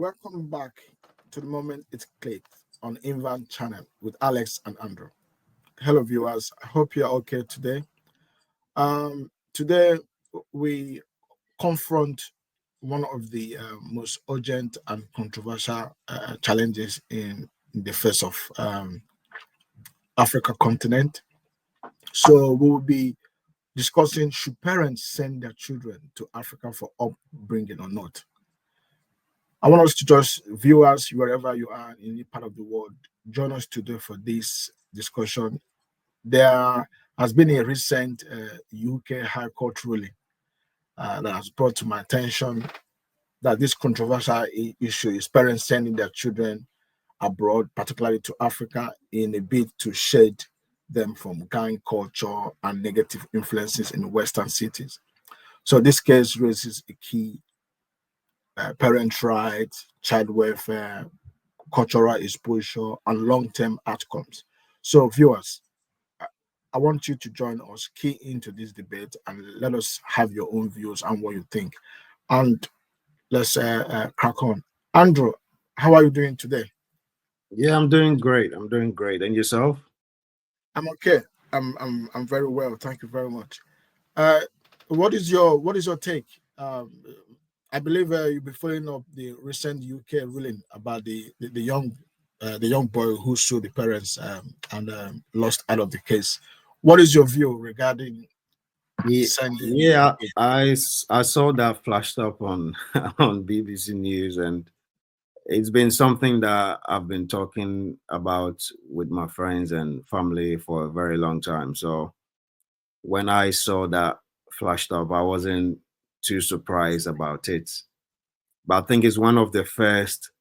Welcome back to the moment it clicked on Invan channel with Alex and Andrew. Hello, viewers. I hope you're okay today. Today we confront one of the most urgent and controversial challenges in the face of Africa continent. So we will be discussing should parents send their children to Africa for upbringing or not. I want us to just viewers wherever you are in any part of the world join us today for this discussion. There has been a recent UK High Court ruling that has brought to my attention that this controversial issue is parents sending their children abroad, particularly to Africa, in a bid to shed them from gang culture and negative influences in Western cities. So this case raises a key parent rights, child welfare, cultural exposure, and long-term outcomes. So, viewers, I I want you to join us, key into this debate, and let us have your own views and what you think. And let's crack on. Andrew, how are you doing today? Yeah, I'm doing great. I'm doing great. And yourself? I'm okay. I'm very well. Thank you very much. Uh, what is your take? I believe you'll be following up the recent UK ruling about the young boy who sued the parents and lost out of the case. What is your view regarding Yeah, sending the yeah. kid? I saw that flashed up on on BBC News, and it's been something that I've been talking about with my friends and family for a very long time. So when I saw that flashed up, I wasn't too surprised about it. But I think it's one of the first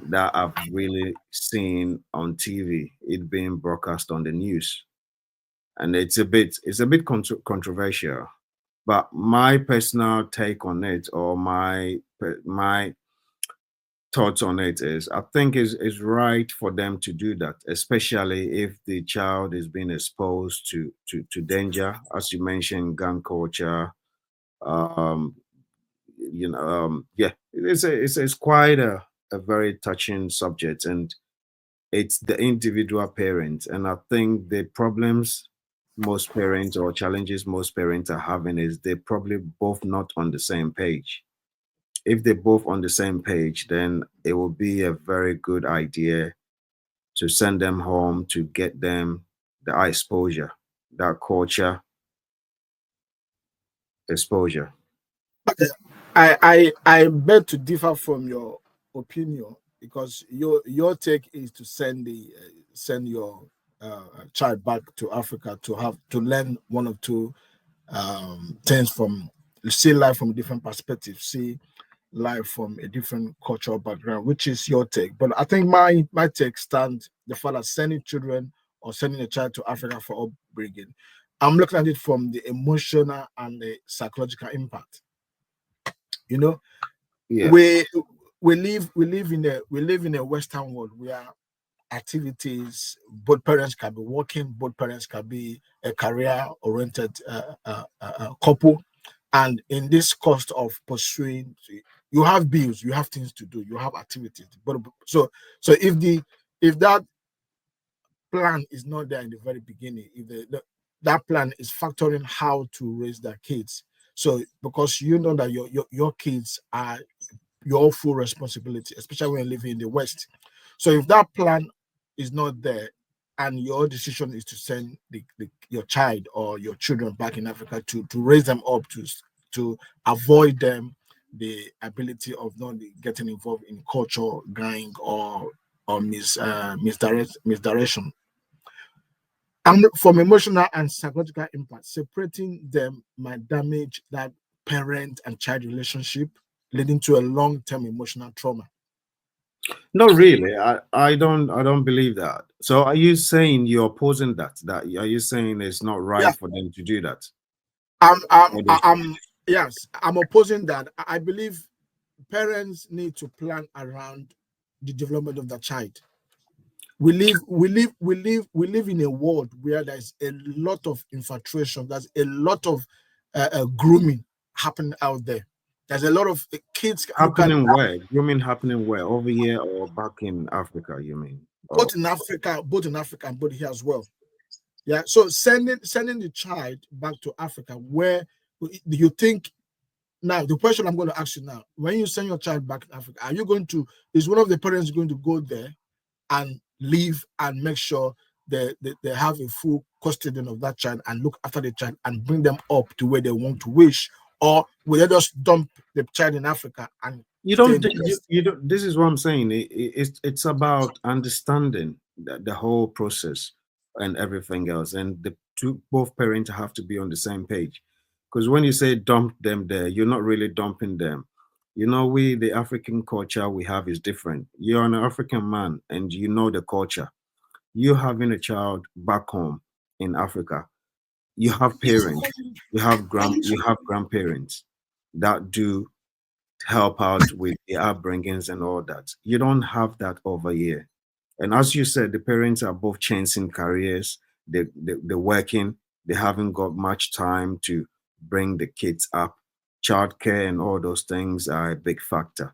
that I've really seen on TV, it being broadcast on the news. And it's a bit controversial, but my personal take on it, or my thoughts on it, is I think is right for them to do that, especially if the child is being exposed to danger, as you mentioned, gun culture. um yeah, it's quite a very touching subject, and it's the individual parent. And I think the problems most parents, or challenges most parents are having, is they're probably both not on the same page. If they're both on the same page, then it will be a very good idea to send them home to get them the eye exposure, that culture exposure. Okay. I beg to differ from your opinion because your take is to send your child back to Africa to have to learn one or two things from see life from a different perspective, see life from a different cultural background, which is your take. But I think my take stands the fact that sending children or sending a child to Africa for upbringing. I'm looking at it from the emotional and the psychological impact. You know, Yeah, we we live in a Western world where activities both parents can be working, both parents can be a career oriented couple, and in this cost of pursuing, you have bills, you have things to do, you have activities, but so if that plan is not there in the very beginning, if that plan is factoring how to raise their kids, so because you know that your kids are your full responsibility, especially when living in the West. So if that plan is not there and your decision is to send your child or your children back in Africa to raise them up to avoid them the ability of not getting involved in culture, gang, or misdirection. And from emotional and psychological impact, separating them might damage that parent and child relationship, leading to a long-term emotional trauma. not really. I don't believe that. So are you saying you're opposing that? That are you saying it's not Yeah, right for them to do that? I'm, Or they I'm, should? I'm yes, I'm opposing that. I believe parents need to plan around the development of the child. We live in a world where there's a lot of infatuation, there's a lot of grooming happening out there. There's a lot of kids who can Happening where? You mean happening where? Over here or back in Africa, you mean? Oh, both in Africa and both here as well. Yeah. So sending the child back to Africa, where do you think now the question I'm going to ask you now, when you send your child back to Africa, are you going to is one of the parents going to go there and live and make sure they have a full custodian of that child and look after the child and bring them up to where they want to wish, or will they just dump the child in Africa and you stay don't in the you don't this is what I'm saying. It's about understanding the whole process and everything else, and the two both parents have to be on the same page, because when you say dump them there, you're not really dumping them. You know, we the African culture we have is different. You're an African man and you know the culture. You having a child back home in Africa, you have parents, you have grandparents that do help out with the upbringings and all that. You don't have that over here. And as you said, the parents are both chasing careers, they're working, they haven't got much time to bring the kids up. Childcare and all those things are a big factor.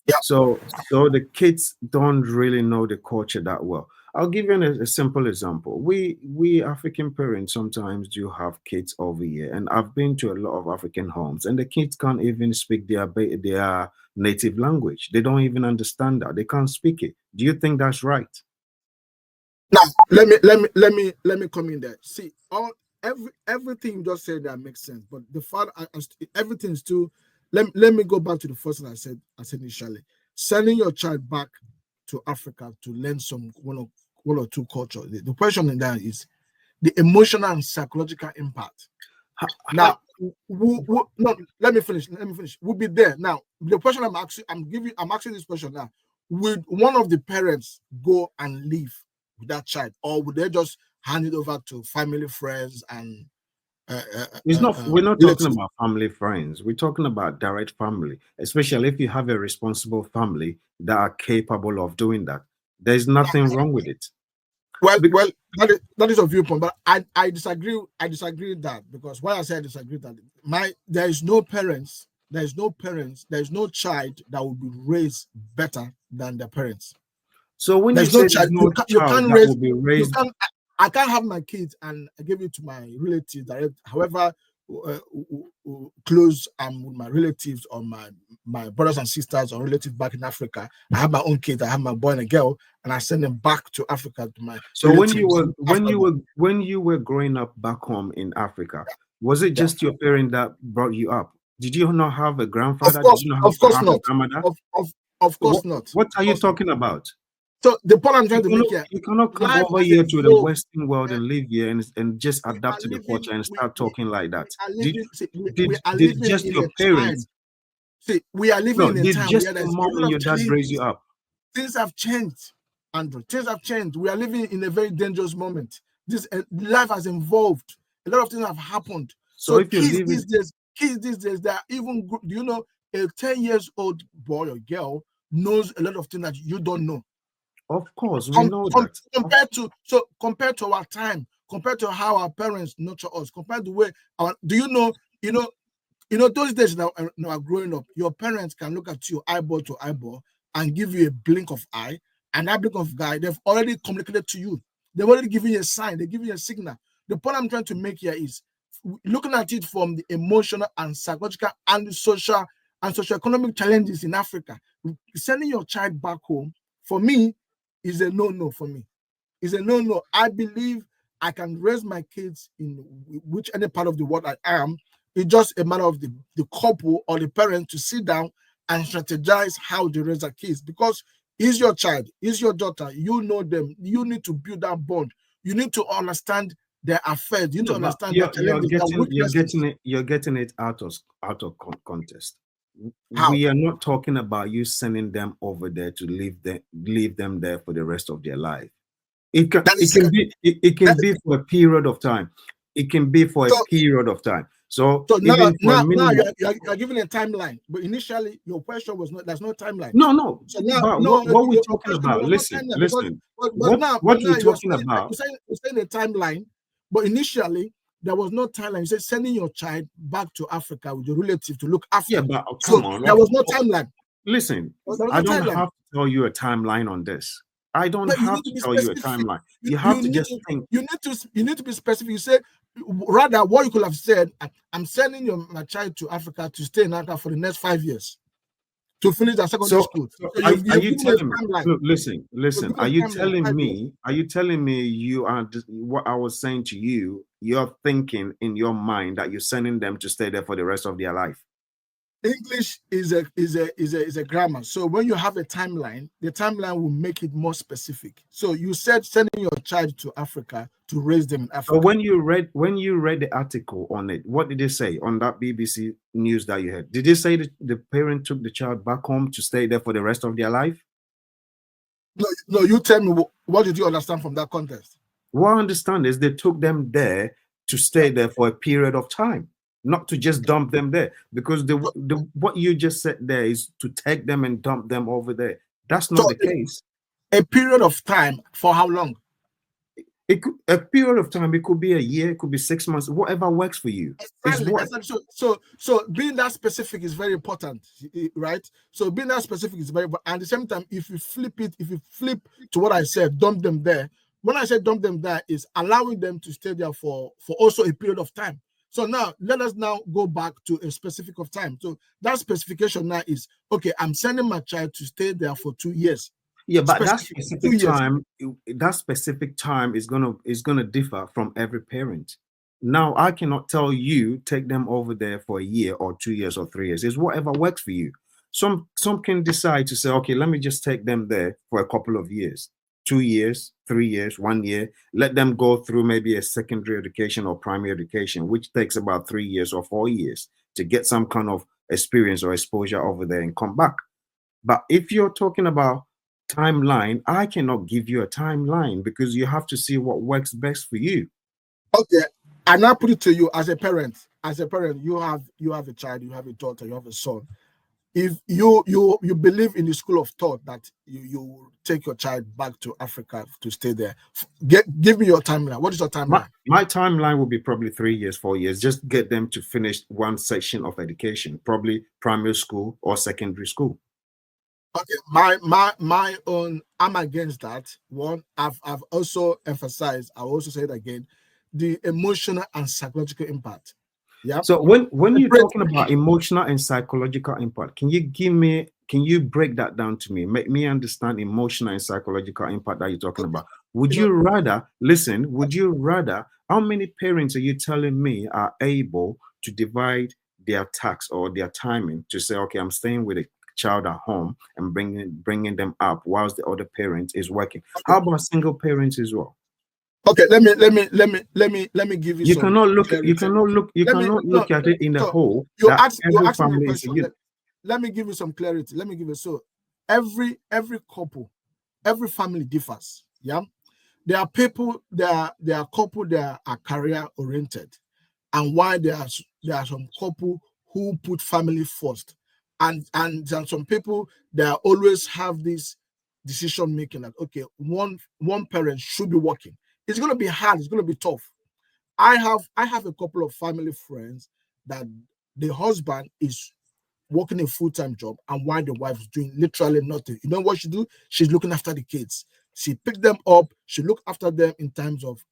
yeah. So the kids don't really know the culture that well. I'll give you a simple example. We African parents sometimes do have kids over here, and I've been to a lot of African homes, and the kids can't even speak their native language. They don't even understand that. They can't speak it. Do you think that's right? Now let me come in there. See, everything you just said that makes sense, but the fact everything's too. Let me go back to the first thing I said initially. Sending your child back to Africa to learn some one or two culture. The question in that is the emotional and psychological impact. Now, no, let me finish. We'll be there. Now, the question I'm asking this question now. Would one of the parents go and live with that child, or would they just hand it over to family, friends, and We're not talking relatives? about family friends. We're talking about direct family, especially if you have a responsible family that are capable of doing that. There's nothing wrong with it. Bec- Well, that is a viewpoint, but I disagree. I disagree with that, because why I say I disagree with that, there is no parents, there is no child that will be raised better than their parents. So when you There's no say there's child no you child can't that raise will be you raised, can't I can't have my kids and I give it to my relatives direct. However, close I'm with my relatives or my brothers and sisters or relatives back in Africa. I have my own kids. I have my boy and a girl, and I send them back to Africa to my so relatives after that. when you were growing up back home in Africa, was it Yeah. just your parent that brought you up? Did you not have a Of grandfather? Did course, you not of have course a not. grandmother? Of What, course not. what are Of you course not. talking about? So the point I'm trying to make here, You cannot come life over has here to the evolved. Western world And and live here and just we are adapt to the living. culture and start talking like that. We are Did living. See, did we are did living just in your a time. parents See, we are living no, in a did time just where your there's mom a and lot your of dad raise you changes. up? Things have changed, Andrew. Things have changed. We are living in a very dangerous moment. This life has evolved. A lot of things have happened. So So if you're living, kids these days, they are even good. Do you know a 10 years old boy or girl knows a lot of things that you don't know? of course, we know that. Compared to our time, compared to how our parents nurture us, compared to where our do those days now growing up, your parents can look at you eyeball to eyeball and give you a blink of eye, and that blink of eye, they've already communicated to you. They've already given you a sign, they give you a signal. The point I'm trying to make here is looking at it from the emotional and psychological and the social and socioeconomic challenges in Africa. Sending your child back home, for me, is a no-no for me. Is a no-no. I believe I can raise my kids in which any part of the world I am. It's just a matter of the couple or the parents to sit down and strategize how they raise their kids, because is your child, is your daughter, you know them, you need to build that bond. You need to understand their affairs, you need to No, but understand their challenges, their weaknesses. you're getting it context. How? We are not talking about you sending them over there to leave them there for the rest of their life. That is It that, can be for a period of time. It can be for a so period of time. So so even for a now minimum. you're given a timeline, but initially your question was not, there's no timeline. No, no. So now, But no, what we're your talking question, there about, was no listen, timeline because, listen. but What now we're you're talking saying about, you're saying a timeline, but initially there was no timeline. You said sending your child back to Africa with your relative to look Yeah, after. but So come on. there was no timeline. Listen, There was I no don't timeline. have to tell you a timeline on this. I don't No, you have need to to be tell you a specific. timeline. You have to just think. You need to be specific. You say rather what you could have said. I'm sending my child to Africa to stay in Africa for the next 5 years to finish their secondary So, school. so So are you've you given a telling me? timeline. Look, listen, You've listen. given Are a you timeline, telling 5 years. me? Are you telling me you are what I was saying to you? You're thinking in your mind that you're sending them to stay there for the rest of their life. English is a grammar. So when you have a timeline, the timeline will make it more specific. So you said sending your child to Africa to raise them in So Africa. when you read the article on it, what did they say on that BBC news that you heard? Did they say that the parent took the child back home to stay there for the rest of their life? No, you tell me what did you understand from that context? What I understand is they took them there to stay there for a period of time, not to just dump them there. Because the what you just said there is to take them and dump them over there. That's So not the case. a period of time for how long? It could a period of time. It could be a year. It could be 6 months. Whatever works for you. Is Exactly. what. So being that specific is very important, right? So being that specific is very important. And at the same time, if you flip to what I said, dump them there. When I said dump them there, is allowing them to stay there for also a period of time. So now let us now go back to a specific of time. So that specification now is okay. I'm sending my child to stay there for 2 years. Yeah, but Specific 2 years. that specific time is gonna differ from every parent. Now, I cannot tell you take them over there for a year or 2 years or 3 years. It's whatever works for you. Some can decide to say, okay, let me just take them there for a couple of years, 2 years, 3 years, 1 year. Let them go through maybe a secondary education or primary education, which takes about 3 years or 4 years to get some kind of experience or exposure over there and come back. But if you're talking about timeline, I cannot give you a timeline because you have to see what works best for you. Okay, and I put it to you as a parent. As a parent, you have a child, you have a daughter, you have a son. If you believe in the school of thought that you take your child back to Africa to stay there, give me your timeline. What is your My, timeline? my timeline will be probably 3 years, 4 years. Just get them to finish one section of education, probably primary school or secondary school. Okay, my own. I'm against that. One, I've also emphasized. I'll also say it again, the emotional and psychological impact. Yeah. So when you're Separate. talking about emotional and psychological impact, can you break that down to me? Make me understand emotional and psychological impact that you're talking Okay. about. Would You know, you rather listen? Would you rather? How many parents are you telling me are able to divide their tax or their timing to say, okay, I'm staying with a child at home and bringing them up whilst the other parent is working? How about single parents as well? okay, let me give you You some cannot look. You clarity. cannot look. You Let me cannot no. look at it in the So whole you that ask you're every asking me a family is a question. unit. Let me give you some clarity. Let me give you so every couple, every family differs. Yeah, there are people, there are couple that are career oriented, and why there are some couple who put family first, and there are some people that always have this decision making that okay, one parent should be working. It's going to be hard. It's going to be tough. I have a couple of family friends that the husband is working a full-time job and while the wife is doing literally nothing. You know what she do? She's looking after the kids. She picked them up. She look after them in terms of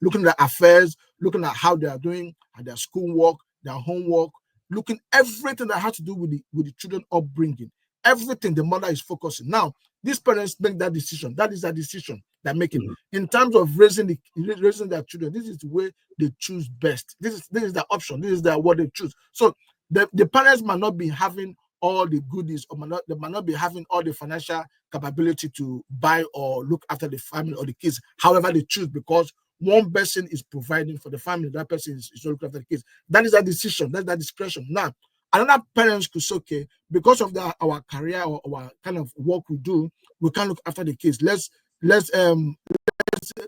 looking at their affairs, looking at how they are doing, at their schoolwork, their homework, looking everything that has to do with the children upbringing. Everything the mother is focusing. Now, these parents make that decision. That is a decision they're making Mhm. in terms of raising their children. This is the way they choose best. This is the option. This is what they choose. So the parents might not be having all the goodies or they might not be having all the financial capability to buy or look after the family or the kids however they choose because one person is providing for the family, that person is looking after the kids. That is a decision, that's that discretion. Now another parents could say okay, because of our career or our kind of work we do, we can't look after the kids. Let's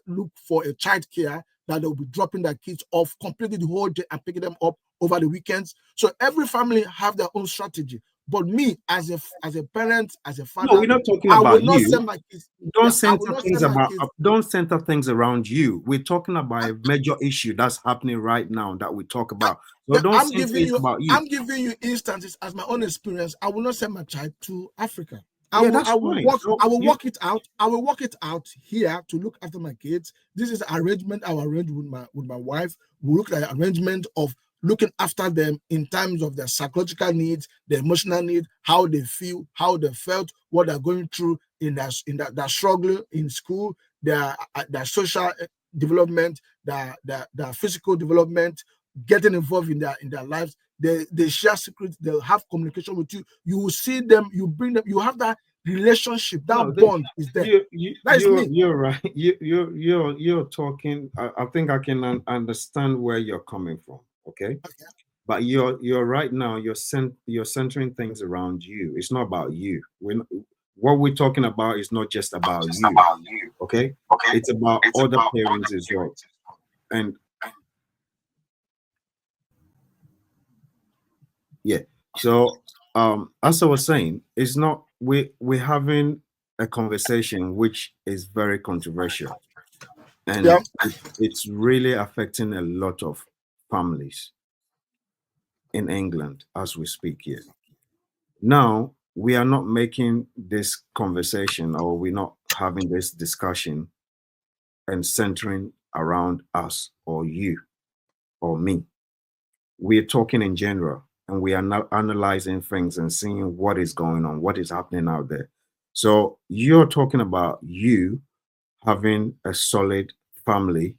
look for a child care that they'll be dropping their kids off completely the whole day and picking them up over the weekends. So every family have their own strategy. But me as a parent, as a No, father, we're not talking I will about not you. send my kids. Don't Yeah, I will center not things send my about. kids. Don't center things around you. We're talking about I, a major issue that's happening right now that we talk I, about. So yeah, don't center it about you. I'm giving you instances as my own experience. I will not send my child to Africa. Yeah, that's fine. So I will you work it out. I will work it out here to look after my kids. This is arrangement I will arrange with my wife. We look at arrangement of looking after them in terms of their psychological needs, their emotional needs, how they feel, how they felt, what they're going through their struggle in school, their social development, their physical development, getting involved in their lives. They share secrets, they'll have communication with you. You will see them, you bring them, you have that relationship, that no, bond is there. That is me. you're right. You're talking. I think I can understand where you're coming from. Okay, but you're right now. You're centering things around you. It's not about you. What we're talking about is not just about you. Okay, it's about other parents as well. And yeah, so as I was saying, it's not we're having a conversation which is very controversial, Yeah. and it's really affecting a lot of families in England as we speak here. Now, we are not making this conversation, or we're not having this discussion and centering around us or you or me. We're talking in general, and we are now analyzing things and seeing what is going on, what is happening out there. So you're talking about you having a solid family,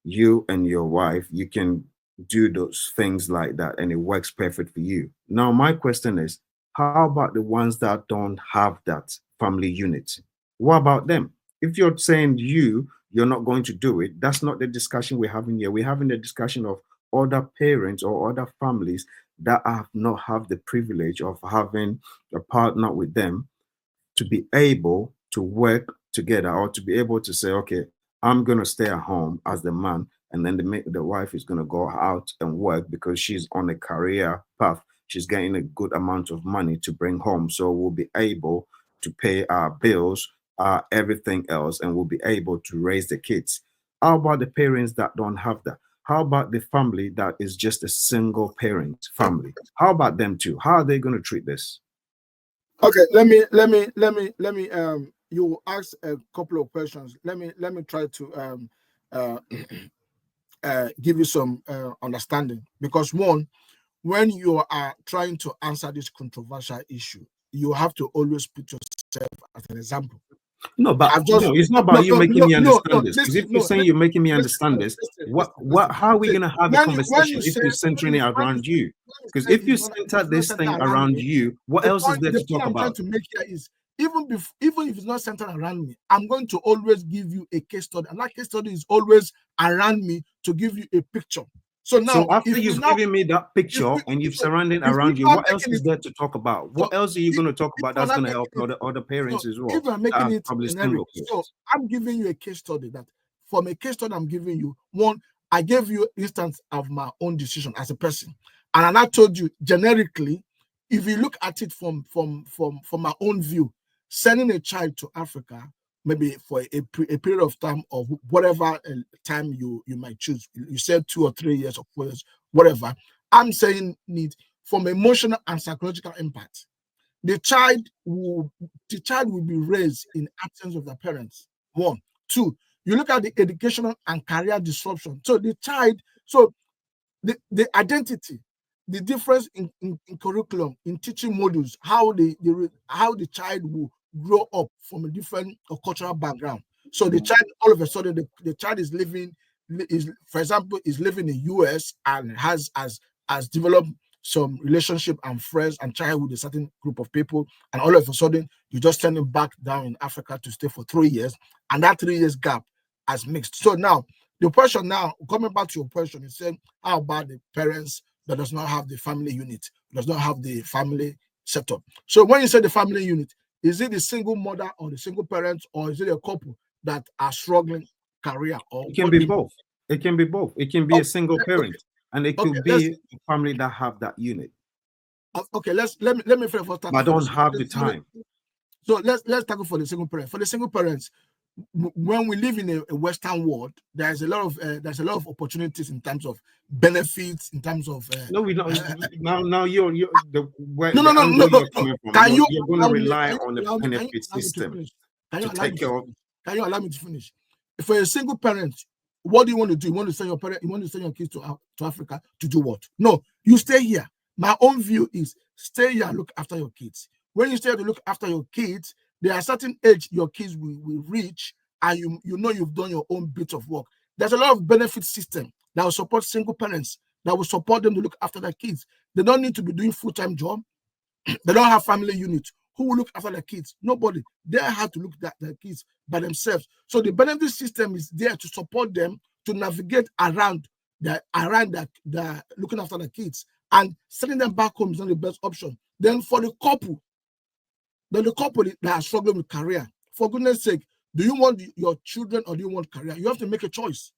you and your wife, you can do those things like that and it works perfect for you. Now, my question is, how about the ones that don't have that family unit? What about them? If you're saying you're not going to do it, that's not the discussion we're having here. We're having a discussion of other parents or other families that have not have the privilege of having a partner with them to be able to work together, or to be able to say, okay, I'm going to stay at home as the man, and then the wife is going to go out and work because she's on a career path. She's getting a good amount of money to bring home. So we'll be able to pay our bills, everything else, and we'll be able to raise the kids. How about the parents that don't have that? How about the family that is just a single parent family? How about them too? How are they going to treat this? Okay, let me you ask a couple of questions. Let me try to uh, give you some understanding, because one, when you are trying to answer this controversial issue, you have to always put yourself as an example. No, but I've just no, it's not no about you no making no me no no understand this. Because listen if you're no saying you're making me understand listen this, listen. how are we See, gonna have a when conversation you if say you're centering it around you? Because if you center it's not this centered thing around around me, you, what else is there the to point talk I'm trying about? to make here is, even if it's not centered around me, I'm going to always give you a case study, and that case study is always around me to give you a picture. So So now, after you've given me that if picture we and you've so surrounded if we around you, are what else making is it there to talk about? so What else are you if, going to talk if about we're that's not going to making help it other so parents as if well we're that making are it probably generic, single so parents? I'm giving you a case study that from a case study I'm giving you, one, I gave you instance of my own decision as a person, and I told you generically, if you look at it from my own view, sending a child to Africa, maybe for a period of time or whatever time you might choose, you said 2 or 3 years or 4 years, whatever, I'm saying need from emotional and psychological impact. The child will be raised in absence of their parents. One. Two, you look at the educational and career disruption. So the identity, the difference in curriculum, in teaching modules, how the child will grow up from a different cultural background. So the child, all of a sudden, the child for example, is living in US and has developed some relationship and friends and child with a certain group of people, and all of a sudden you just send him back down in Africa to stay for 3 years, and that 3 years gap has mixed. So now the question, now coming back to your question, is saying, how about the parents that does not have the family unit, does not have the family setup? So when you say the family unit, is it the single mother or the single parents, or is it a couple that are struggling career, or It can what be do you mean? both. It can be both. It can be a Okay, single okay, parent, and it okay. could be a family that have that unit. Okay, let me first But I tackle for the don't have the time. so let's tackle for the single parent. For the single parents, when we live in a Western world, there's a lot of opportunities in terms of benefits, in terms of No, we don't. uh, Now you're the where no, no, the no, no, angle no, you're no. coming from. Can you You're going to allow me? rely Can you on the allow me? Can you benefit allow me to system finish? Can you to allow me take to care of. finish? Can you allow me to finish? For a single parent, what do you want to do? You want to send your parent? You want to send your kids to Africa to do what? No, you stay here. My own view is stay here and look after your kids. When you stay here to look after your kids, there are certain age your kids will reach, and you know you've done your own bit of work. There's a lot of benefit system that will support single parents, that will support them to look after their kids. They don't need to be doing full-time job. They don't have family unit. Who will look after their kids? Nobody. They have to look at their kids by themselves. So the benefit system is there to support them to navigate around the looking after the kids, and sending them back home is not the best option. Then for the couple that are struggling with career, for goodness sake, do you want your children or do you want career? You have to make a choice,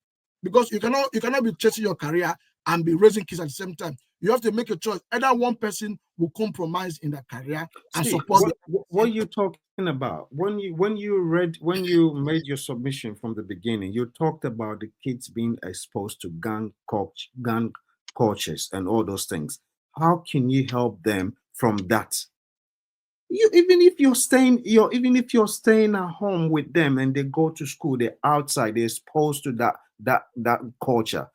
because you cannot be chasing your career and be raising kids at the same time. You have to make a choice. Either one person will compromise in their career and See support what you're talking about when you made your submission from the beginning. You talked about the kids being exposed to gang cultures and all those things. How can you help them from that? You even if you're staying at home with them and they go to school, they're outside, they're exposed to that culture.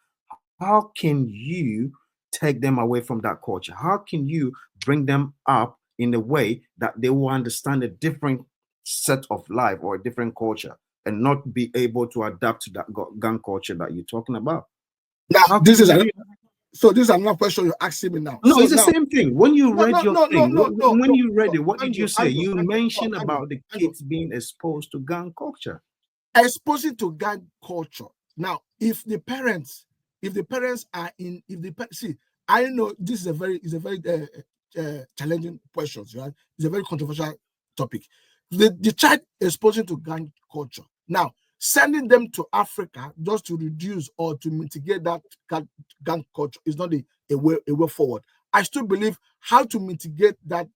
How can you take them away from that culture? How can you bring them up in a way that they will understand a different set of life or a different culture and not be able to adapt to that gang culture that you're talking about? now. How This can is you do that? this is another question you're asking me now. No, So it's the now, same thing. When you no, read no, your no, no, thing, no, no, when no, you read no. it, what did you say? You mentioned about the Andrew, kids being exposed to gang culture. exposing to gang culture. Now, if the parents are in, if the see, I know this is a very challenging question, right? It's a very controversial topic. The child exposing to gang culture. Now, sending them to Africa just to reduce or to mitigate that gang culture is not a way forward. I still believe how to mitigate that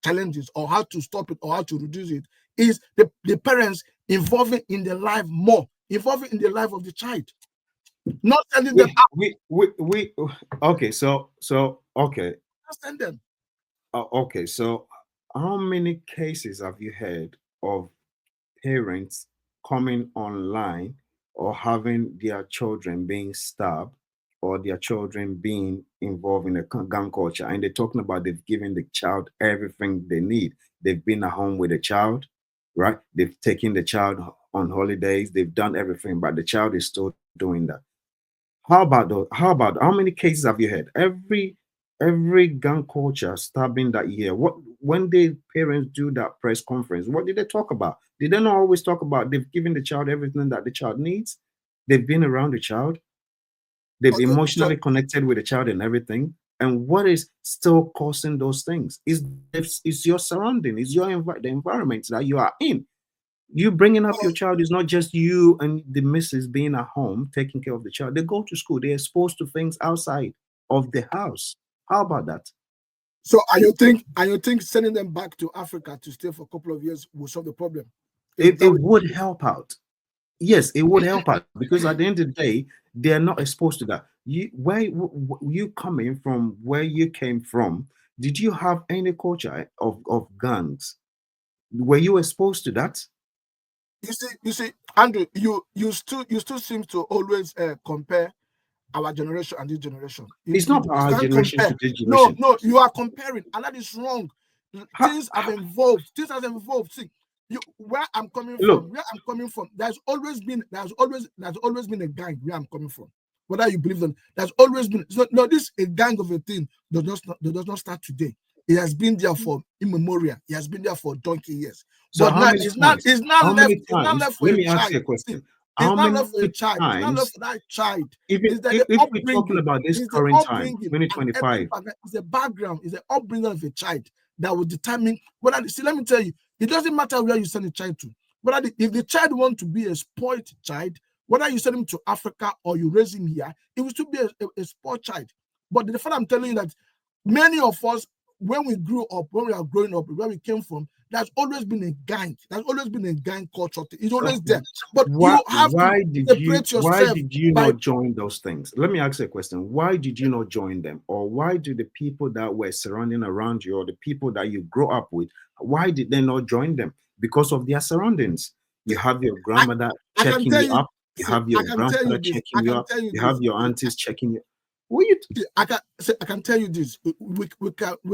challenges, or how to stop it, or how to reduce it, is the parents involving in the life more, involving in the life of the child, not sending them out, We okay, okay. not send them. Okay, so how many cases have you heard of parents coming online or having their children being stabbed or their children being involved in a gun culture? And they're talking about they've given the child everything they need. They've been at home with the child, right? They've taken the child on holidays, they've done everything, but the child is still doing that. How many cases have you had? Every gun culture stabbing that year. What when the parents do that press conference, what did they talk about? Did they not always talk about they've given the child everything that the child needs? They've been around the child, they've Okay, so emotionally connected with the child and everything. And what is still causing those things is your surrounding, is the environment that you are in. You bringing up your child is not just you and the missus being at home taking care of the child. They go to school, they're exposed to things outside of the house. How about that? and you think sending them back to Africa to stay for a couple of years will solve the problem? Is It that what would help out. Yes, it would help out because at the end of the day, they're not exposed to that. You coming from where you came from, did you have any culture of gangs? Were you exposed to that? you see, Andrew, you still seem to always compare our generation and this generation. You, It's you, not you our can't generation compare. to this No, generation. no, you are comparing, and that is wrong. Ha- Things have evolved. Things have evolved. See, where I'm coming from, Look, there's always been a gang where I'm coming from. Whether you believe them, there's always been. So, no, this a gang of a thing does not start today. It has been there for immemorial. It has been there for donkey years. so But how now many it's not. times? It's not How left. many It's not times? left for Let a me ask child. you a See, question. it's How not many left for a child. It's not left times, for that child. even It's that the if we're talking upbringing. about this It's the current time, upbringing and every 2025, background. It's the background. It's the upbringing of a child that will determine whether. See, let me tell you, it doesn't matter where you send a child to. If the child want to be a spoiled child, whether you send him to Africa or you raise him here, it will still be a spoiled child. But the fact I'm telling you that Many of us, when we grew up, when we are growing up, where we came from, there's always been a gang. There's always been a gang culture. It's So always there. But why you have to separate why yourself did you by not join those things? Let me ask you a question. Why did you not join them? Or why do the people that were surrounding around you or the people that you grew up with, why did they not join them? Because of their surroundings. You have your I, grandmother I can checking tell you you, up, you see, have I your can tell you grandfather this. checking I you can up, tell you you this. have your aunties checking you. What you I can tell you this. We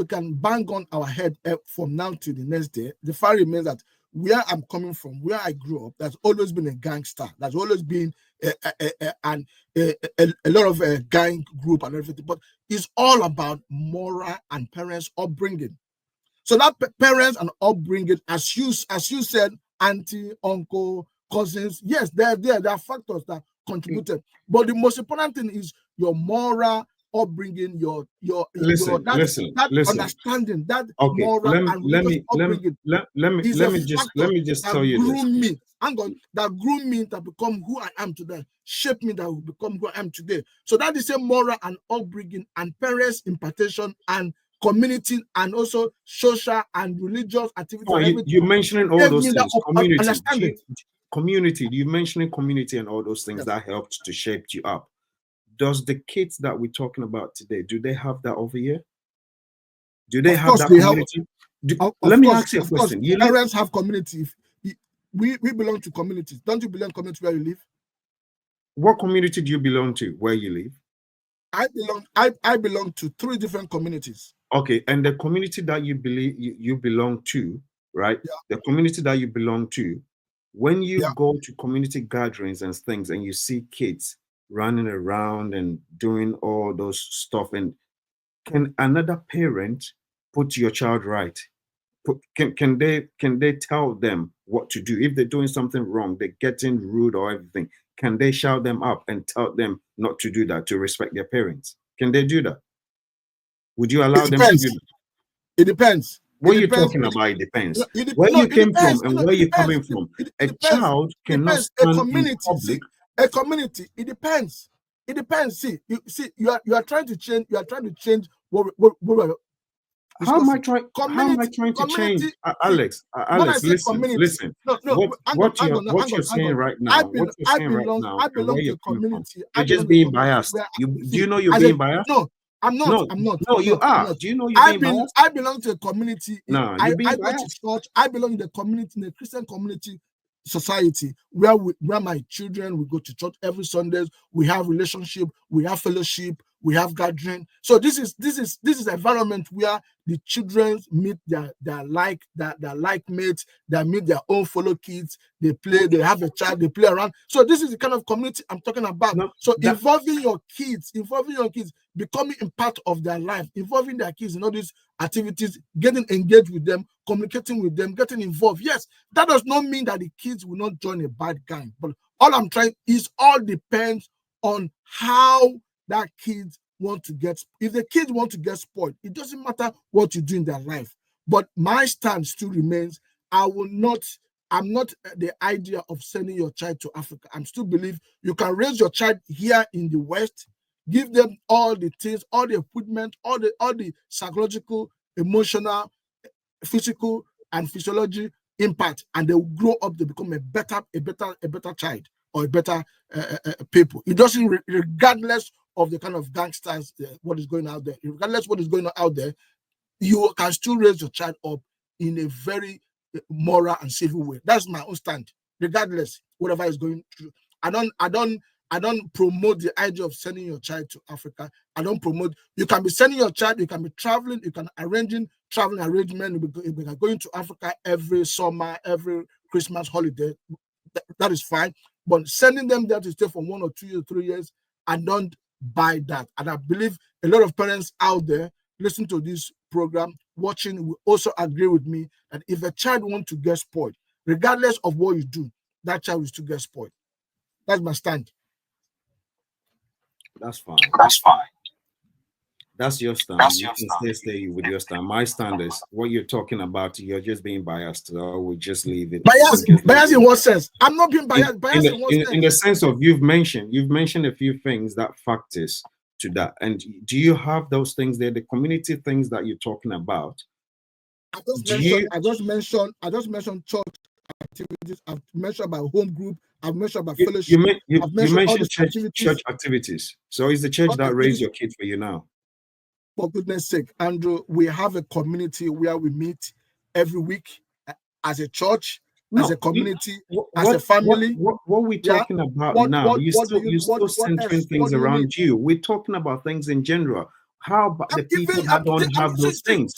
can bang on our head from now to the next day. The fact remains that where I'm coming from, where I grew up, there's always been a gangster. There's always been a lot of gang group and everything. But it's all about moral and parents' upbringing. So that parents and upbringing, as you said, auntie, uncle, cousins, yes, there are factors that contributed. But the most important thing is your moral upbringing, your that listen. understanding, that Okay, moral and religious upbringing is a let factor me just that tell you this. grew me. Hang on, that grew me to become who I am today, shaped me that will become who I am today. So that is a moral and upbringing and parents' impartation and community and also social and religious activity Oh, and you, everything you're mentioning all gave those me that things. Community, understanding. community. You mentioning community and all those things Yes, that helped to shape you up. Does the kids that we're talking about today, do they have that over here? Do they of have course that they have. community? Of Let me course, ask you a of course, question. You live. parents have community. We belong to communities. Don't you belong to community where you live? What community do you belong to where you live? I belong to three different communities. Okay, and the community that you belong to, right? Yeah, The community that you belong to, when you yeah. go to community gatherings and things and you see kids running around and doing all those stuff, and can another parent put your child right? Can they tell them what to do if they're doing something wrong, they're getting rude or everything? Can they shout them up and tell them not to do that, to respect their parents? Can they do that? Would you It allow them to depends. do that? It depends. It What you're depends. talking about, it depends. Where No, you it came from depends. and where It you're depends. coming from. It A depends. child It cannot depends. A stand in community. See, public. a community. It depends. It depends. See, you are trying to change. You are trying to change what we're discussing. How am I Community. trying to change? Community. See, when I Alex, say listen, community, listen. no, hang on, hang on, What hang you're on, hang saying on. right now, what you're saying right now, I and where belong to you're a coming from, community. I you're belong just to a being community biased. where Do you know you're as a being biased? no, I'm not. No, I'm not. no, I'm you not. I'm are. not. Do you know you're being biased? I belong to a community. No, you're I being go to biased. church. I belong in the community, in the Christian community society where my children will go to church every Sundays. We have relationship, we have fellowship, we have gathering. So this is environment where the children meet their like mates, they meet their own fellow kids, they play, they have a child, they play around. So this is the kind of community I'm talking about. No, So that involving your kids, becoming a part of their life, involving their kids in all these activities, getting engaged with them, communicating with them, getting involved. Yes, that does not mean that the kids will not join a bad gang. But all I'm trying is all depends on how that kid want to get. If the kids want to get spoiled, it doesn't matter what you do in their life. But my stand still remains. I will not. I'm not the idea of sending your child to Africa. I'm still believe you can raise your child here in the West, give them all the things, all the equipment, all the psychological, emotional, physical, and physiology impact, and they will grow up to become a better child or a better people. It doesn't regardless of the kind of gangsters what is going out there. Regardless what is going on out there, you can still raise your child up in a very moral and civil way. That's my own stand. Regardless, whatever is going through. I don't promote the idea of sending your child to Africa. I don't promote. You can be sending your child. You can be traveling. You can arranging traveling arrangement. You can going to Africa every summer, every Christmas holiday. That is fine. But sending them there to stay for 1 or 2 or 3 years, I don't buy that. And I believe a lot of parents out there listening to this program, watching, will also agree with me that if a child wants to get spoiled, regardless of what you do, that child will still get spoiled. That's my stand. that's fine. That's fine. That's your stand. That's You your can stand. stay with your stand. My stand is what you're talking about. You're just being biased. So we just leave it. We Bias, just leave bias in it. what sense? I'm not being In, biased. in Bias the in what in, in the sense? sense of you've mentioned a few things that factors to that. And do you have those things there, the community things that you're talking about? I just mentioned church activities. I've mentioned about home group. I've mentioned about fellowship. You mentioned all church activities. So is the church that raised your kids for you now? For goodness sake, Andrew, we have a community where we meet every week as a church, as a community, as a family. What we're talking about now, you're still centering things around you. We're talking about things in general. How about the people that don't have those things?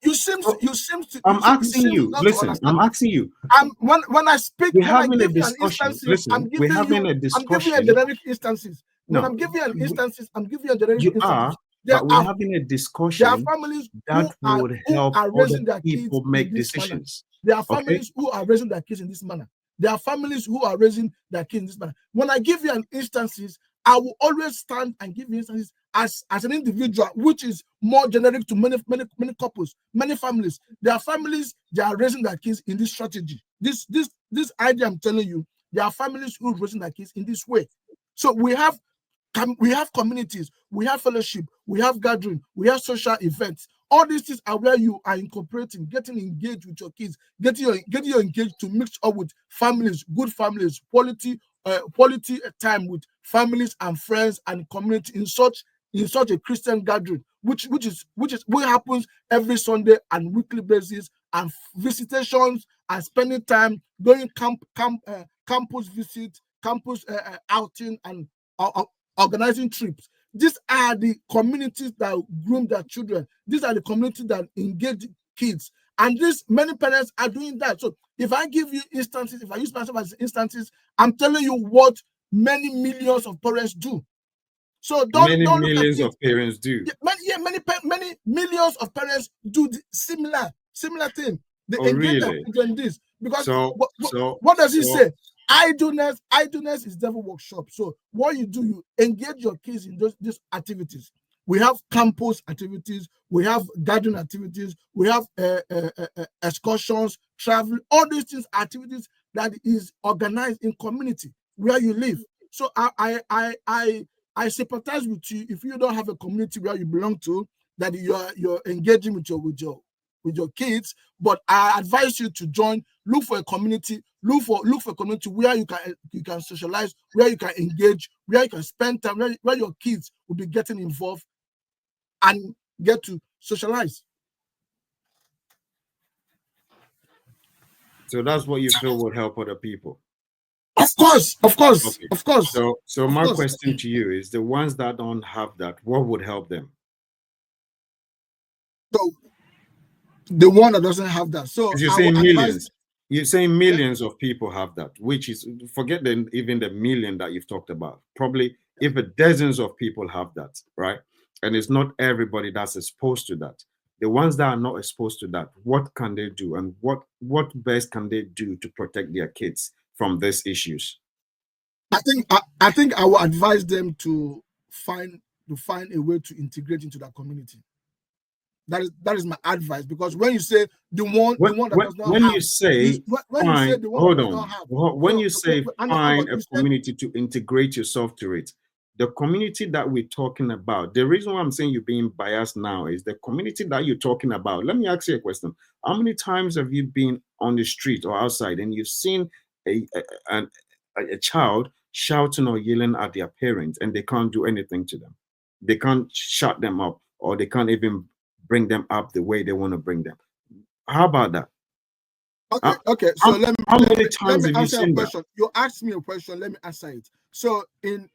You seem to. I'm asking you. Listen, I'm asking you. When I speak, we're having a discussion. Listen, we're having a discussion. I'm giving you generic instances. When I'm giving you instances, I'm giving you generic instances. But we're having a discussion. There are families that would help raising other their people kids make decisions. There are families who are raising their kids in this manner. There are families who are raising their kids in this manner. When I give you an instances, I will always stand and give you instances as an individual, which is more generic to many couples, many families. There are families they are raising their kids in this strategy. This idea I'm telling you, there are families who are raising their kids in this way. So we have communities, we have fellowship, we have gathering, we have social events. All these things are where you are incorporating, getting engaged with your kids, getting you engaged to mix up with families, good families, quality time with families and friends and community in such a Christian gathering, which happens every Sunday and weekly basis, and visitations and spending time going campus visit, campus outing, and organizing trips. These are the communities that groom their children. These are the communities that engage kids. And many parents are doing that. So if I give you instances, if I use myself as instances, I'm telling you what many millions of parents do. So many millions of parents do. Many millions of parents do the similar thing. They engage their children in this. Because what does he say? Idleness is devil workshop. So what you do, you engage your kids in these activities. We have campus activities, we have garden activities, we have excursions, travel, all these things, activities that is organized in community where you live. So I sympathize with you if you don't have a community where you belong to, that you're engaging with your kids. But I advise you to join. Look for a community. Look for a community where you can socialize, where you can engage, where you can spend time, where your kids will be getting involved and get to socialize. So that's what you feel would help other people. Of course. So my question to you is: the ones that don't have that, what would help them? So the one that doesn't have that. So you're saying millions. You're saying millions of people have that, which is, forget even the million that you've talked about. Probably even dozens of people have that, right? And it's not everybody that's exposed to that. The ones that are not exposed to that, what can they do, and what best can they do to protect their kids from these issues? I think I will advise them to find a way to integrate into that community. That is my advice, because when you say the one that does not when have, you say find, hold on, when you say find a community to integrate yourself to it, the community that we're talking about, the reason why I'm saying you're being biased now is the community that you're talking about. Let me ask you a question. How many times have you been on the street or outside and you've seen a child shouting or yelling at their parents and they can't do anything to them? They can't shut them up, or they can't even bring them up the way they want to bring them. How about that? Okay. So let me answer a question. You asked me a question. Let me answer it. So in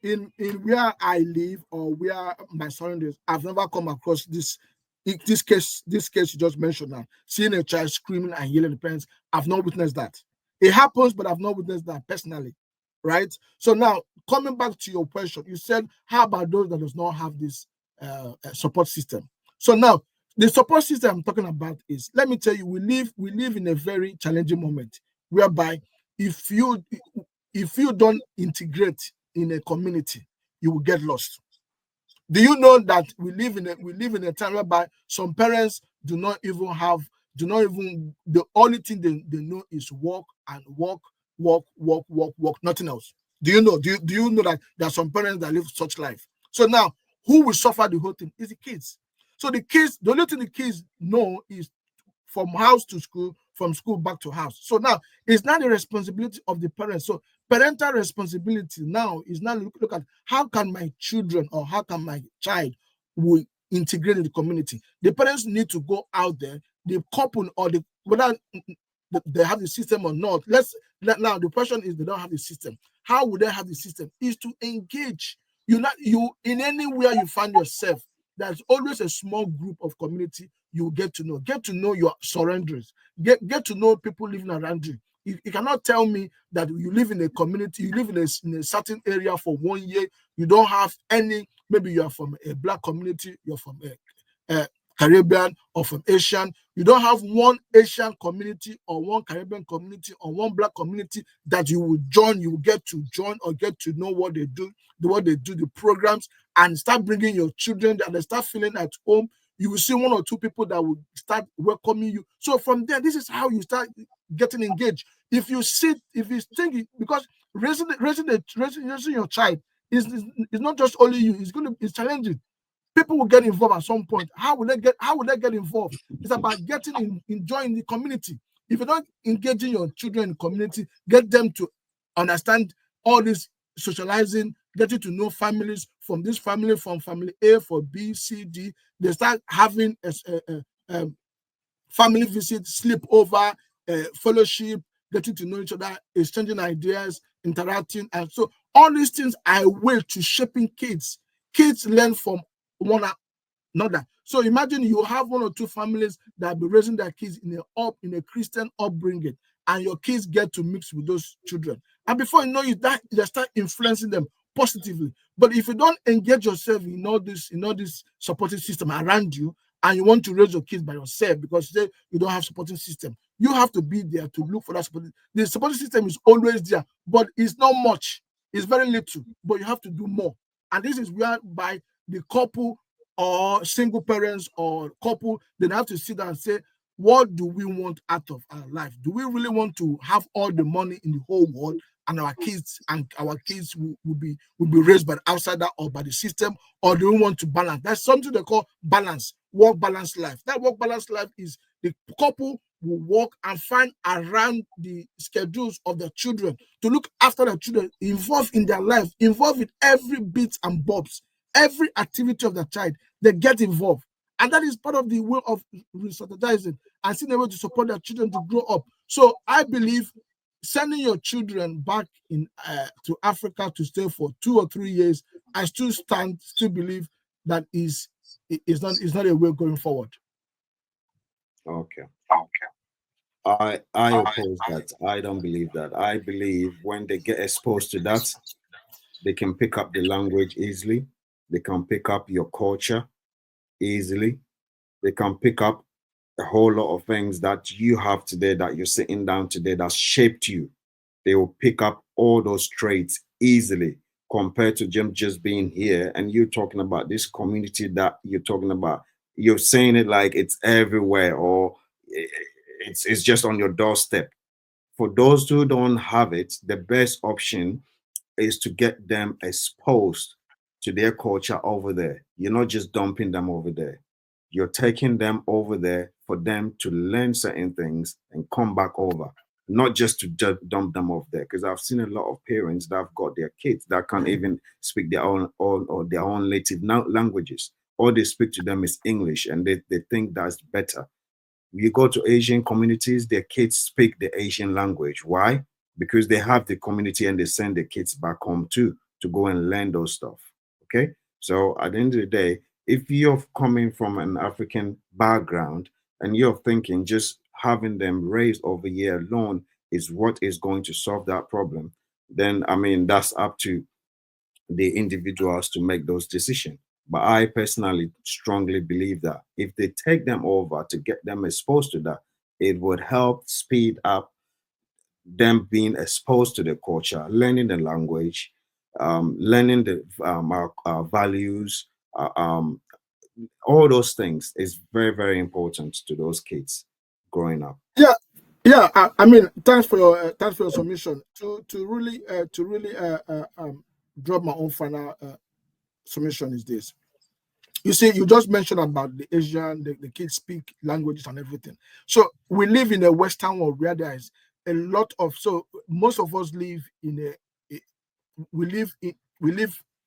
where I live, or where my surroundings, I've never come across this case you just mentioned now. Seeing a child screaming and yelling at the parents, I've not witnessed that. It happens, but I've not witnessed that personally. Right. So now, coming back to your question, you said, how about those that does not have this support system? So now, the support system I'm talking about is, let me tell you, we live in a very challenging moment, whereby if you don't integrate in a community, you will get lost. Do you know that we live in a time whereby some parents do not even the only thing they know is work, nothing else? Do you know that there are some parents that live such life? So now, who will suffer the whole thing? Is the kids. So the kids, the only thing the kids know is from house to school, from school back to house. So now it's not the responsibility of the parents. So parental responsibility now is now look at how can my children or how can my child will integrate in the community. The parents need to go out there, the couple or the whether they have the system or not. Now the question is they don't have the system. How would they have the system? Is to engage. You in anywhere you find yourself, there's always a small group of community you get to know. Get to know your surroundings. Get to know people living around you. You cannot tell me that you live in a community, you live in a certain area for 1 year, you don't have any, maybe you are from a black community, you're from a Caribbean or from Asian, you don't have one Asian community or one Caribbean community or one black community that you will join, you will get to join or get to know what they do, the programs, and start bringing your children and they start feeling at home. You will see one or two people that will start welcoming you. So from there, this is how you start getting engaged. If you think, because raising your child is not just only you, it's challenging. People will get involved at some point. How will they get involved? It's about enjoying the community. If you're not engaging your children in the community, get them to understand all this socializing, getting to know families from this family, from family A, for B, C, D. They start having a family visit, sleepover, fellowship, getting to know each other, exchanging ideas, interacting. And so all these things are a way to shaping kids. Kids learn from one another. So imagine you have one or two families that be raising their kids in a Christian upbringing, and your kids get to mix with those children. And before you know it, that they start influencing them positively. But if you don't engage yourself in all this supporting system around you, and you want to raise your kids by yourself because you don't have supporting system, you have to be there to look for that support. The supporting system is always there, but it's not much. It's very little, but you have to do more. And this is where by the couple or single parents or couple, then have to sit down and say, what do we want out of our life? Do we really want to have all the money in the whole world and our kids will be raised by the outsider or by the system, or do we want to balance? That's something they call balance, work balance life. That work balance life is the couple will work and find around the schedules of their children to look after their children, involved in their life, involved in every bit and bobs, every activity of the child. They get involved. And that is part of the way of re-strategizing and seeing a way to support their children to grow up. So I believe sending your children back to Africa to stay for 2 or 3 years, I still believe that is not a way going forward. Okay. I oppose that. I don't believe that. I believe when they get exposed to that, they can pick up the language easily. They can pick up your culture easily. They can pick up a whole lot of things that you have today, that you're sitting down today, that shaped you. They will pick up all those traits easily compared to them just being here. And you talking about this community that you're talking about. You're saying it like it's everywhere, or it's just on your doorstep. For those who don't have it, the best option is to get them exposed to their culture over there. You're not just dumping them over there. You're taking them over there for them to learn certain things and come back over, not just to dump them off there. Because I've seen a lot of parents that have got their kids that can't even speak their own or their own native languages. All they speak to them is English, and they think that's better. You go to Asian communities, their kids speak the Asian language. Why? Because they have the community and they send the kids back home too to go and learn those stuff. Okay. So at the end of the day, if you're coming from an African background and you're thinking just having them raised over here alone is what is going to solve that problem, then I mean, that's up to the individuals to make those decisions. But I personally strongly believe that if they take them over to get them exposed to that, it would help speed up them being exposed to the culture, learning the language, learning our values, all those things is very, very important to those kids growing up. Yeah, yeah. I mean, thanks for your submission. To really drop my own final submission is this. You see, you just mentioned about the Asian, the kids speak languages and everything. So we live in a Western world where there is a lot of, so most of us live in we live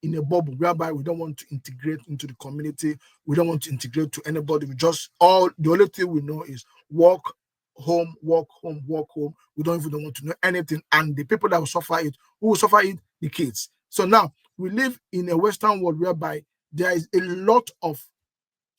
in a bubble whereby we don't want to integrate into the community. We don't want to integrate to anybody. We just all the only thing we know is work, home, work, home, work, home. We don't even want to know anything. And the people that will suffer it, who will suffer it, the kids. So now we live in a Western world whereby there is a lot of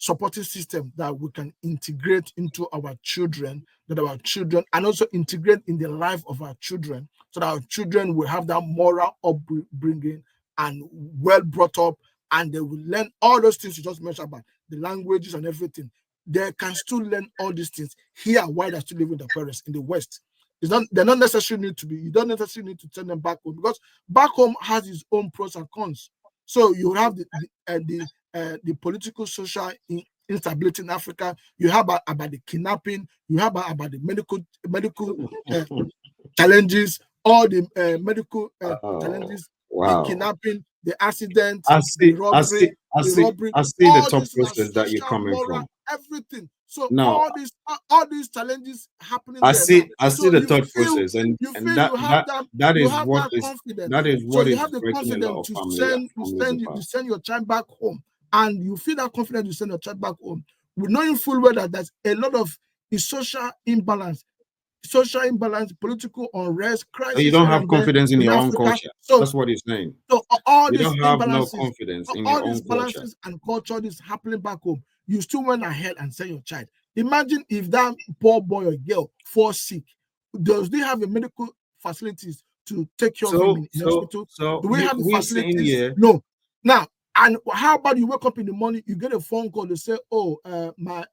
supporting system that we can integrate into our children, and also integrate in the life of our children, so that our children will have that moral upbringing and well brought up, and they will learn all those things you just mentioned about the languages and everything. They can still learn all these things here while they're still living with their parents in the West. They're not necessarily need to be, you don't necessarily need to send them back home, because back home has its own pros and cons. So you have the political, social instability in Africa. You have about the kidnapping. You have about the medical challenges, all the medical Oh, challenges, the wow. kidnapping, the accident, I the see, I see, robbery, I the see, robbery. I see the All top these are process that you're social, coming moral, from. everything. So Now, all these challenges happening there now. I see So the thought process, you and feel you have that confidence. that is So what you is have the breaking a lot confidence of to families apart. send your child back home, and you feel that confidence to send your child back home, with knowing full well that there's a lot of social imbalance, political unrest, So you crisis don't here have and there confidence in in your own Africa. culture. So That's what he's saying. all You these don't have no imbalances, confidence in all your these own culture. balances and culture is happening back home. You still went ahead and send your child. Imagine if that poor boy or girl falls sick. Does they have a medical facilities to take care of him in hospital? Do we you have the we saying facilities? here. No. Now, and how about you wake up in the morning, you get a phone call, they say, "Oh, my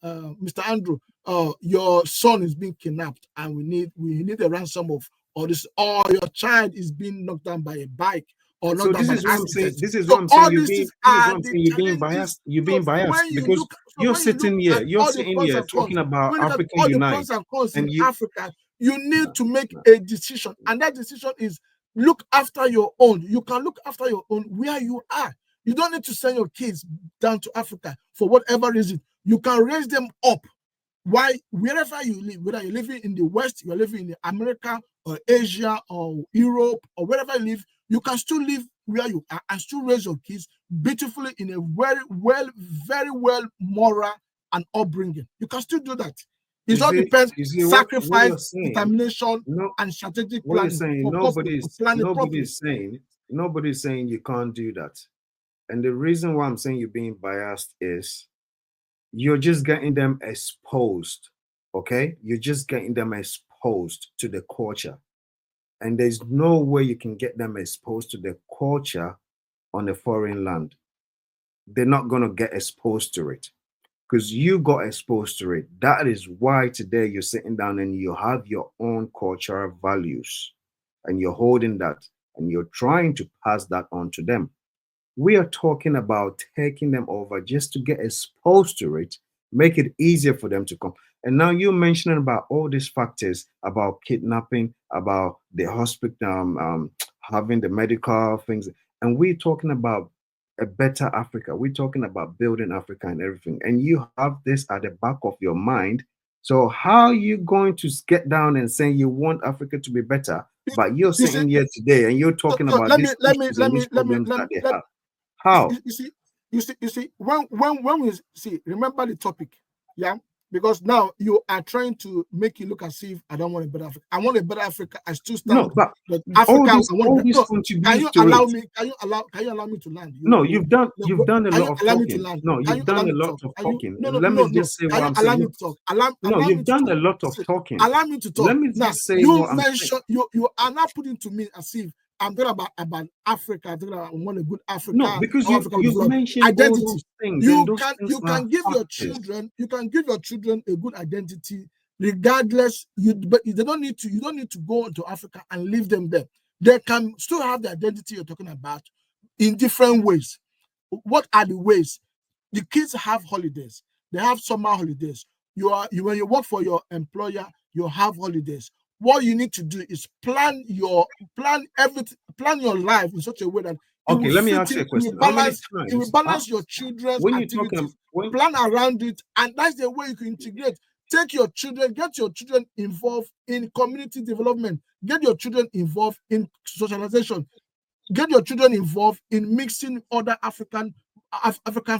Mr. Andrew, your son is being kidnapped, and we need a ransom of all this, or your child is being knocked down by a bike or knocked So down this by an is what I'm saying. accident." This is what So I'm saying. all these things This is are what I'm the saying. You're being challenges. biased. You're being biased because When you look at you're all the sitting pros here and cons, talking about when you look at Africa all the Unite, pros and cons in and you Africa, you need no, to make no. a decision, and that decision is look after your own. You can look after your own where you are. You don't need to send your kids down to Africa for whatever reason. You can raise them up. Why, wherever you live, whether you're living in the West, you're living in America or Asia or Europe or wherever you live, you can still live where you are and still raise your kids beautifully in a very well moral and upbringing. You can still do that. It all depends, You see what sacrifice, you're saying. determination, No, and strategic what you're planning saying. for purpose, for planning properly. Nobody's saying you can't do that. And the reason why I'm saying you're being biased is you're just getting them exposed. Okay, you're just getting them exposed to the culture, and there's no way you can get them exposed to the culture on a foreign land. They're not going to get exposed to it because you got exposed to it. That is why today you're sitting down and you have your own cultural values and you're holding that and you're trying to pass that on to them. We are talking about taking them over just to get exposed to it, make it easier for them to come. And now you're mentioning about all these factors about kidnapping, about the hospital, having the medical things, and we're talking about a better Africa. We're talking about building Africa and everything. And you have this at the back of your mind. So how are you going to get down and say you want Africa to be better, but you're You see, sitting here today and you're so, talking so about let me these let me issues let and me these let me problems let that me they let have? How? you see, when we see, remember the topic, yeah, because now you are trying to make it look as if I don't want a better Africa. I want a better Africa. I still No, stand, but but Africa, I want all better. this No, can contributes you to it. allow me? Can you allow me to land? No, No, you've done a can lot you of allow me to talking. land? No, Can you've you allow done a me to lot talk? of Can you? talking. No, And no, let me no, no. just say Can what you I'm allow saying. me You, to talk? no, Allow you've me to done a talk. lot of See, talking. allow me to talk. Let me Now just say you what I'm saying. mentioned you are not putting to me as if I'm talking about Africa. I'm talking about I want a good No, Africa. because How Africa will you've develop mentioned all identity. those things, and those things You are can give your factors. children a good identity regardless. But they don't need to, you don't need to go into Africa and leave them there. They can still have the identity you're talking about in different ways. What are the ways? The kids have holidays. They have summer holidays. You when you work for your employer, you have holidays. What you need to do is plan your life in such a way that It will Okay, let me fit ask you in. a question. How many It will times balance your children's when you talk activities. when Plan around it, and that's the way you can integrate. Take your children, get your children involved in community development, get your children involved in socialization, get your children involved in mixing other African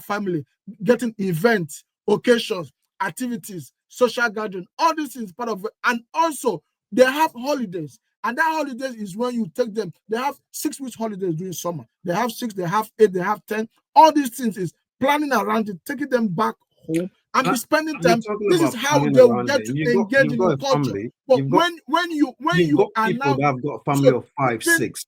family, getting events, occasions, activities, social gathering. All this is part of it. And also, they have holidays. And that holidays is when you take them. They have 6 weeks holidays during summer. They have 6, they have 8, they have 10. All these things is planning around it, taking them back home and be spending you're time. talking This is about how planning they will around get it, to engage you've in got your a culture. family, But when you've you got are people now, that have got a family so of five, even six.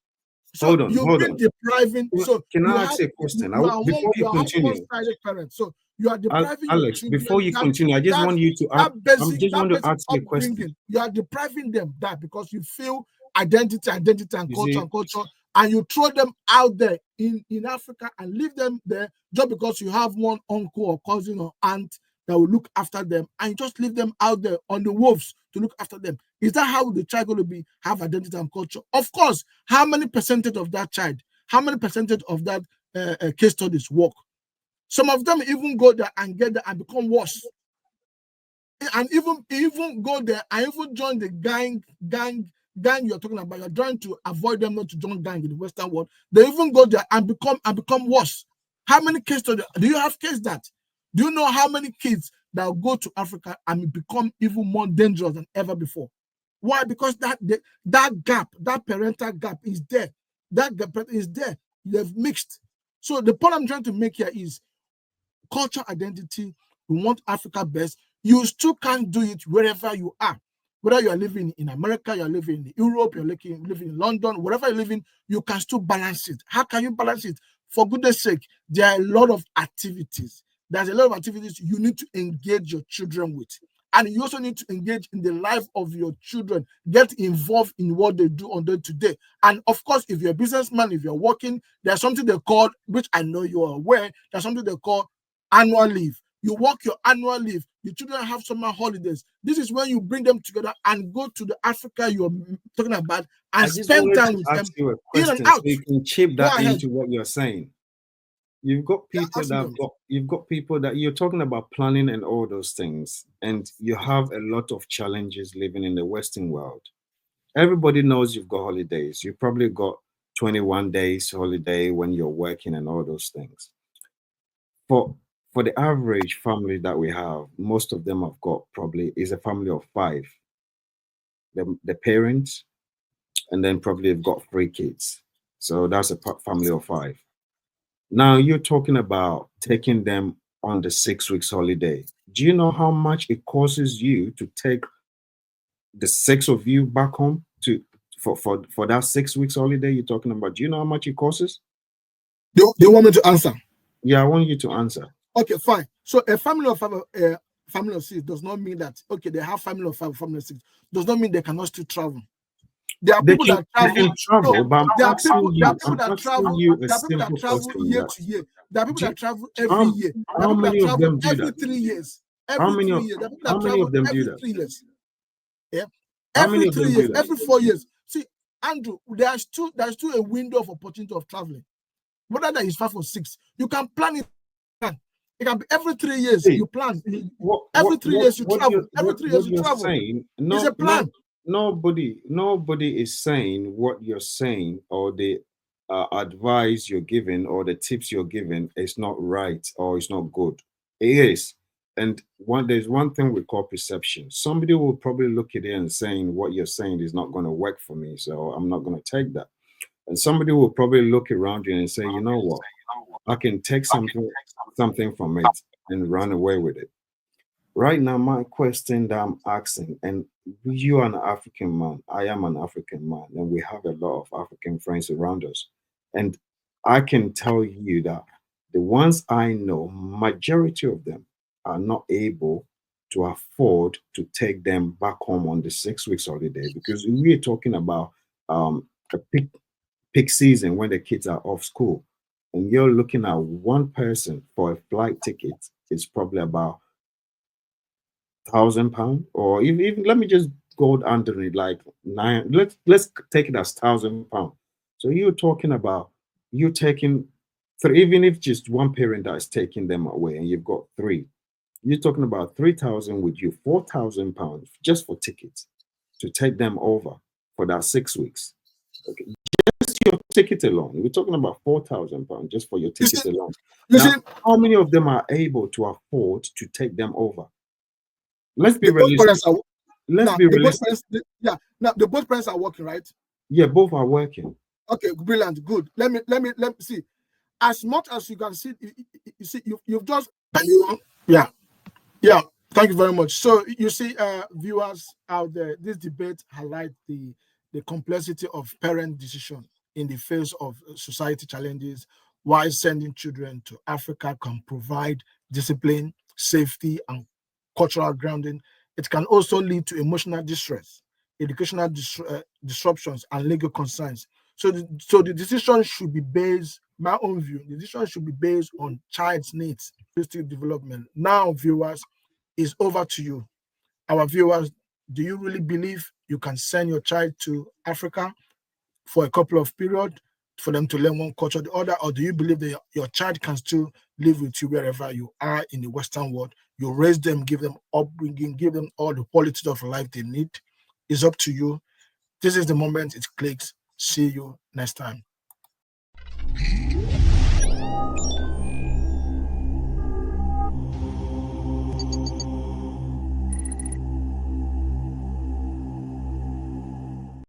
so Hold on, you've hold been on. depriving. So Can you I have ask you a question? you are home. Before you You have continue, one-sided parents. So you are depriving your Alex, before children you continue, I just want you to just that want to basic ask you a question. upbringing. You are depriving them that because you feel identity, and You culture see, and culture, and you throw them out there in Africa and leave them there just because you have one uncle or cousin or aunt that will look after them, and you just leave them out there on the wolves to look after them. Is that how the child going to be have identity and culture? Of course. How many percentage of that child? How many percentage of that case studies work? Some of them even go there and get there and become worse, and even go there and even join the gang you're talking about. You're trying to avoid them not to join gang in the Western world. They even go there and become worse. How many kids do you have kids that? Do you know how many kids that go to Africa and become even more dangerous than ever before? Why? Because that gap, that parental gap is there. That gap is there. They've mixed. So the point I'm trying to make here is culture identity. We want Africa best. You still can't do it wherever you are. Whether you are living in America, you're living in Europe, you're living in London, wherever you live in, you can still balance it. How can you balance it? For goodness sake, there are a lot of activities. There's a lot of activities you need to engage your children with. And you also need to engage in the life of your children. Get involved in what they do on day to day. And of course, if you're a businessman, if you're working, there's something they call, which I know you are aware, there's something they call annual leave. You work your annual leave. The children have summer holidays. This is when you bring them together and go to the Africa you're talking about and I just spend wanted time to with ask them you a in and question so out. you can chip Go that ahead. into what you're saying. You've got Yeah, people ask that me. you've got people that you're talking about planning and all those things, and you have a lot of challenges living in the Western world. Everybody knows you've got holidays. You probably got 21 days holiday when you're working and all those things. For the average family that we have, most of them have got probably is a family of five. The parents, and then probably have got three kids. So that's a family of five. Now you're talking about taking them on the 6 weeks holiday. Do you know how much it costs you to take the six of you back home to for that 6 weeks holiday you're talking about? Do you know how much it costs? They want me to answer. Yeah, I want you to answer. Okay, fine. So a family of five, family of six does not mean that okay, they have family of five, family of six. Does not mean they cannot still travel. There are people that They travel. can No, travel, but there are people. There are people I'm that asking travel. you a There are people that simple travel question year that to year. There are people do, that travel every how, year. There are how people that many of travel them do every that? 3 years. How Every many three of years. There are people how that many travel of them do every that? 3 years. Yeah. How many Every of three them do years. that? Every 4 years. See, Andrew, there's still a window of opportunity of traveling. Whether that is 5 or 6, you can plan it. It can be every 3 years. Hey, You plan. Every 3 years you travel. Every three years what you you're travel. saying, It's a plan. nobody is saying what you're saying or the advice you're giving or the tips you're giving is not right or it's not good. It is. And there's one thing we call perception. Somebody will probably look at it and saying what you're saying is not going to work for me, so I'm not going to take that. And somebody will probably look around you and say, you know what, I can take something from it and run away with it. Right now, my question that I'm asking, and you are an African man, I am an African man, and we have a lot of African friends around us. And I can tell you that the ones I know, majority of them are not able to afford to take them back home on the 6 weeks holiday because we're talking about a peak season when the kids are off school. And you're looking at one person for a flight ticket is probably about £1,000, or even let me just go under it like nine. Let's take it as £1,000. So you're talking about you're taking three, even if just one parent that is taking them away and you've got three, you're talking about 3,000 with you, £4,000 just for tickets to take them over for that 6 weeks. Okay. Just your ticket alone. We're talking about £4,000 just for your You see, ticket alone. you see, Now, how many of them are able to afford to take them over? Let's be the both realistic. parents are Let's now be the both realistic. parents, yeah. Now the both parents are working, right? Yeah, both are working. Okay, brilliant, good. Let me see. As much as you can see, you see, you've just yeah. Yeah, thank you very much. So you see, viewers out there, this debate highlight the complexity of parent decision in the face of society challenges. Why sending children to Africa can provide discipline, safety, and cultural grounding. It can also lead to emotional distress, educational disruptions, and legal concerns. So the decision should be based, my own view, the decision should be based on child's needs, holistic development. Now, viewers, is over to you. Our viewers, do you really believe you can send your child to Africa for a couple of period for them to learn one culture or the other, or do you believe that your child can still live with you wherever you are in the Western world? You raise them, give them upbringing, give them all the qualities of life they need. It's up to you. This is the moment it clicks. See you next time.